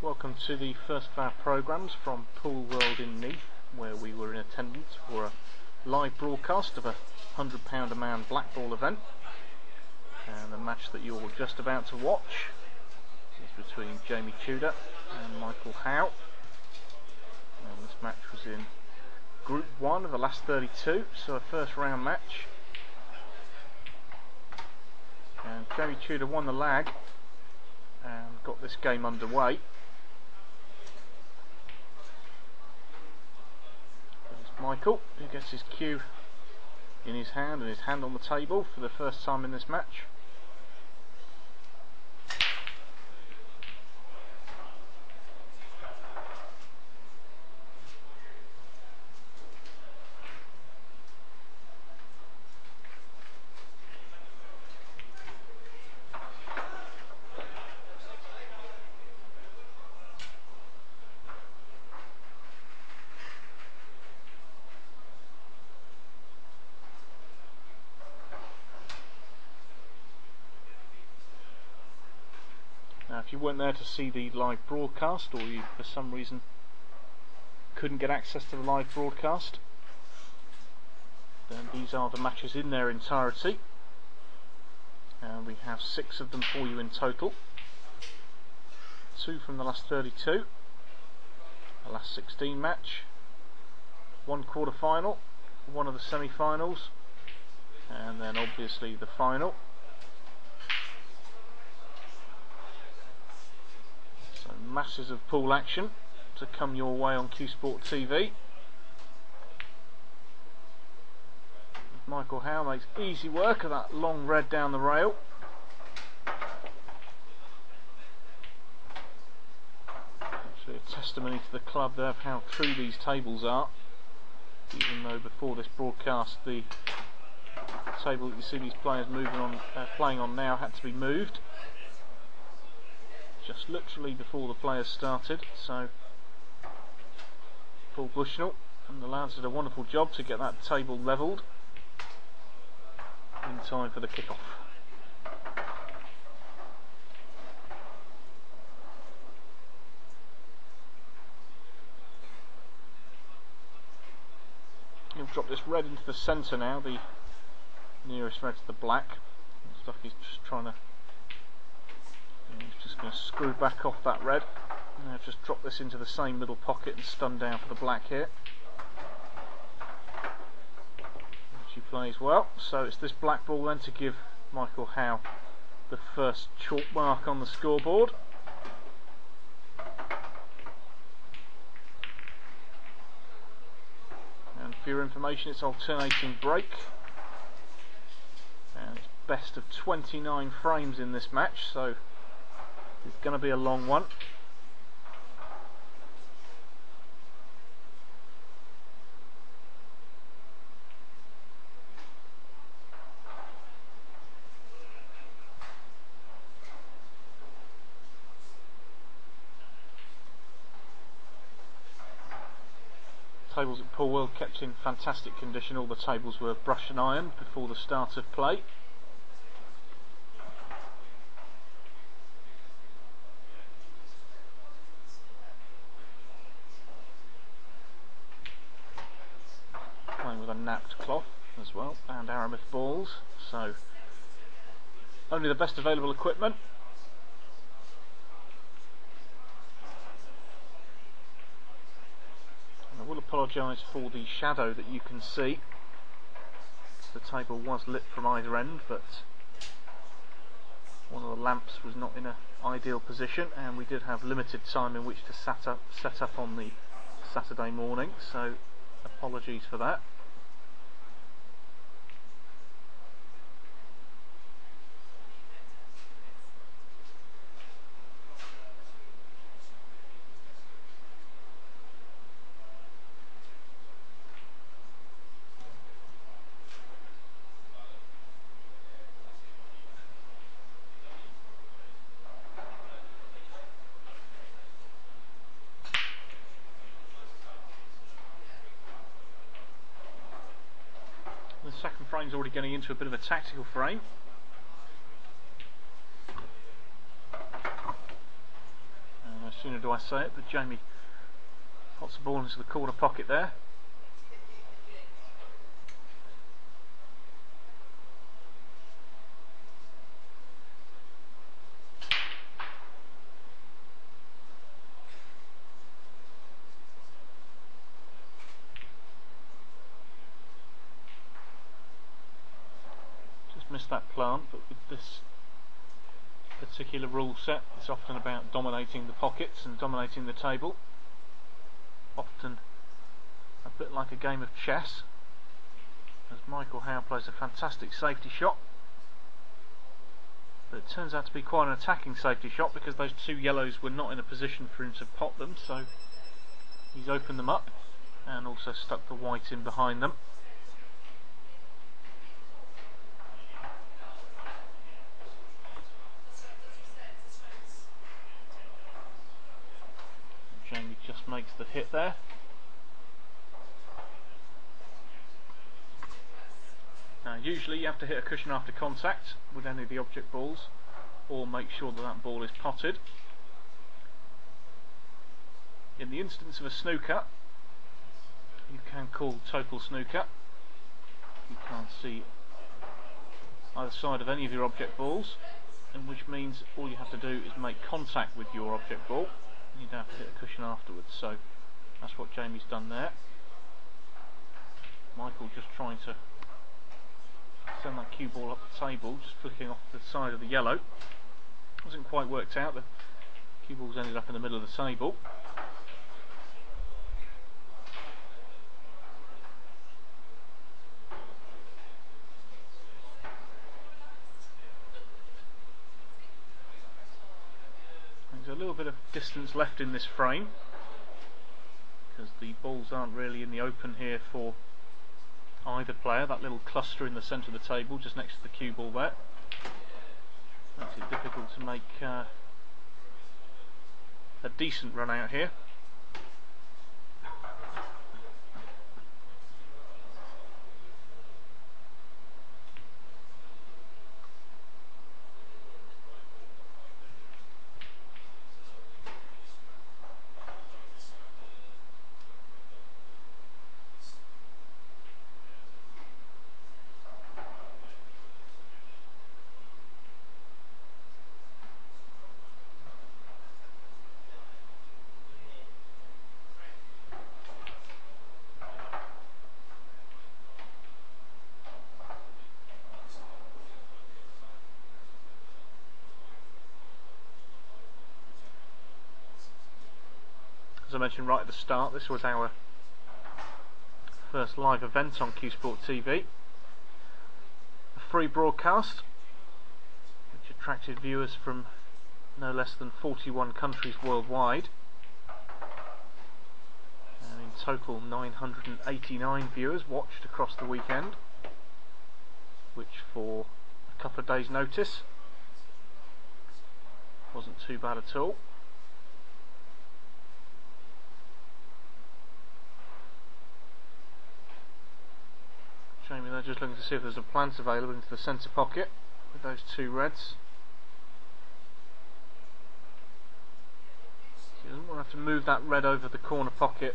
Welcome to the first of our programmes from Pool World in Neath, where we were in attendance for a live broadcast of a £100 a man Blackball event. And the match that you're just about to watch is between Jamie Tudor and Michael Howe. And this match was in Group 1 of the last 32, so a first round match. And Jamie Tudor won the lag and got this game underway. There's Michael, who gets his cue in his hand and his hand on the table for the first time in this match. Now, if you weren't there to see the live broadcast, or you for some reason couldn't get access to the live broadcast, then these are the matches in their entirety, and we have 6 of them for you in total. 2 from the last 32, the last 16 match, 1 quarter-final, 1 of the semi-finals, and then obviously the final. So masses of pool action to come your way on Q Sport TV. Michael Howe makes easy work of that long red down the rail. Actually a testimony to the club there of how true these tables are, even though before this broadcast the table that you see these players playing on now had to be moved just literally before the players started. So Paul Bushnell and the lads did a wonderful job to get that table levelled in time for the kick-off. He'll drop this red into the centre now, the nearest red to the black. Looks like he's just trying to... He's just going to screw back off that red. Now just drop this into the same middle pocket and stun down for the black here. She plays well, so it's this black ball then to give Michael Howe the first chalk mark on the scoreboard. And for your information, it's alternating break, and it's best of 29 frames in this match, so it's going to be a long one. Tables at Pool World kept in fantastic condition. All the tables were brushed and ironed before the start of play. Playing with a napped cloth as well, and Aramis balls, so only the best available equipment. I will apologise for the shadow that you can see. The table was lit from either end, but one of the lamps was not in an ideal position, and we did have limited time in which to set up on the Saturday morning, so apologies for that. The second frame is already getting into a bit of a tactical frame. sooner do I say it, but Jamie pots the ball into the corner pocket there. Just missed that plant, but with this particular rule set, it's often about dominating the pockets and dominating the table. Often a bit like a game of chess, as Michael Howe plays a fantastic safety shot, but it turns out to be quite an attacking safety shot because those two yellows were not in a position for him to pot them, so he's opened them up and also stuck the white in behind them. Jamie just makes the hit there. Now usually you have to hit a cushion after contact with any of the object balls, or make sure that that ball is potted. In the instance of a snooker, you can call total snooker. You can't see either side of any of your object balls, and which means all you have to do is make contact with your object ball. You don't have to hit a cushion afterwards, so that's what Jamie's done there. Michael just trying to send that cue ball up the table, just flicking off the side of the yellow. Hasn't quite worked out, the cue ball's ended up in the middle of the table. There's a little bit of distance left in this frame because the balls aren't really in the open here for either player. That little cluster in the centre of the table just next to the cue ball there makes it difficult to make a decent run out here. As I mentioned right at the start, this was our first live event on Q Sport TV. A free broadcast which attracted viewers from no less than 41 countries worldwide. And in total 989 viewers watched across the weekend, which for a couple of days' notice wasn't too bad at all. Jamie there just looking to see if there's a plant available into the centre pocket with those two reds. So he doesn't want to have to move that red over the corner pocket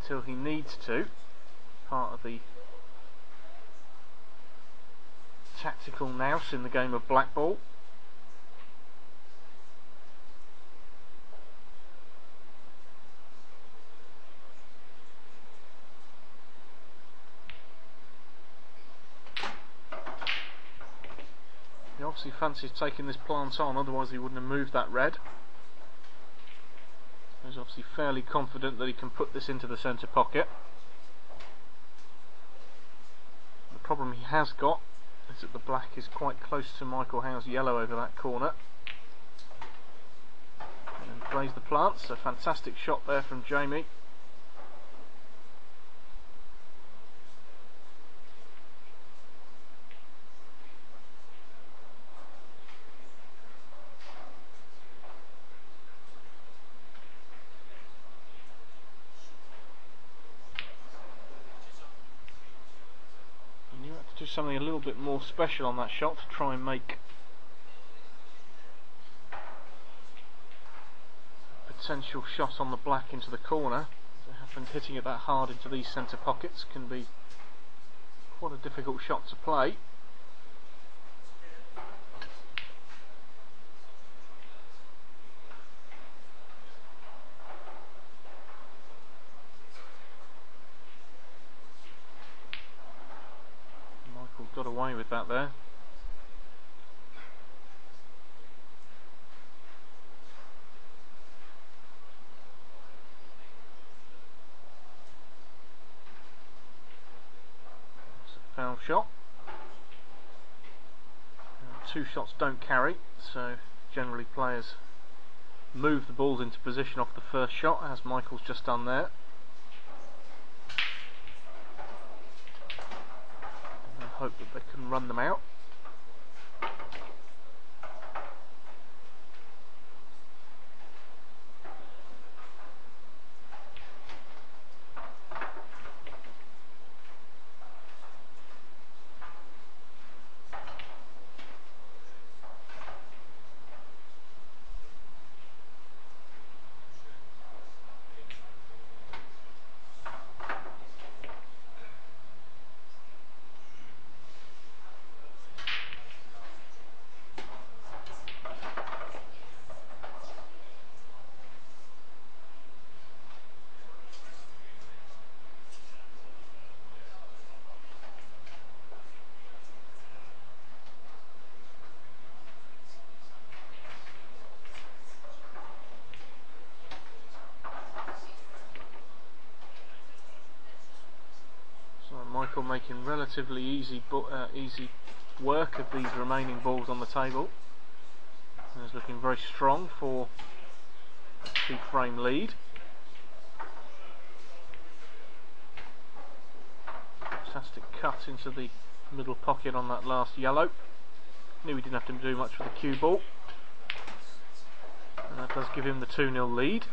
until he needs to. Part of the tactical nous in the game of Blackball. He obviously fancies taking this plant on, otherwise he wouldn't have moved that red. He's obviously fairly confident that he can put this into the centre pocket. The problem he has got is that the black is quite close to Michael Howe's yellow over that corner. And plays the plants, a fantastic shot there from Jamie. Do something a little bit more special on that shot to try and make potential shot on the black into the corner. As it happens, hitting it that hard into these centre pockets can be quite a difficult shot to play. Michael got away with that there. Foul shot. Two shots don't carry, so generally players move the balls into position off the first shot, as Michael's just done there. And hope that they can run them out. Michael making relatively easy work of these remaining balls on the table. He's looking very strong for a 2-frame lead. Fantastic cut into the middle pocket on that last yellow. Knew he didn't have to do much with the cue ball. And that does give him the 2-0 lead.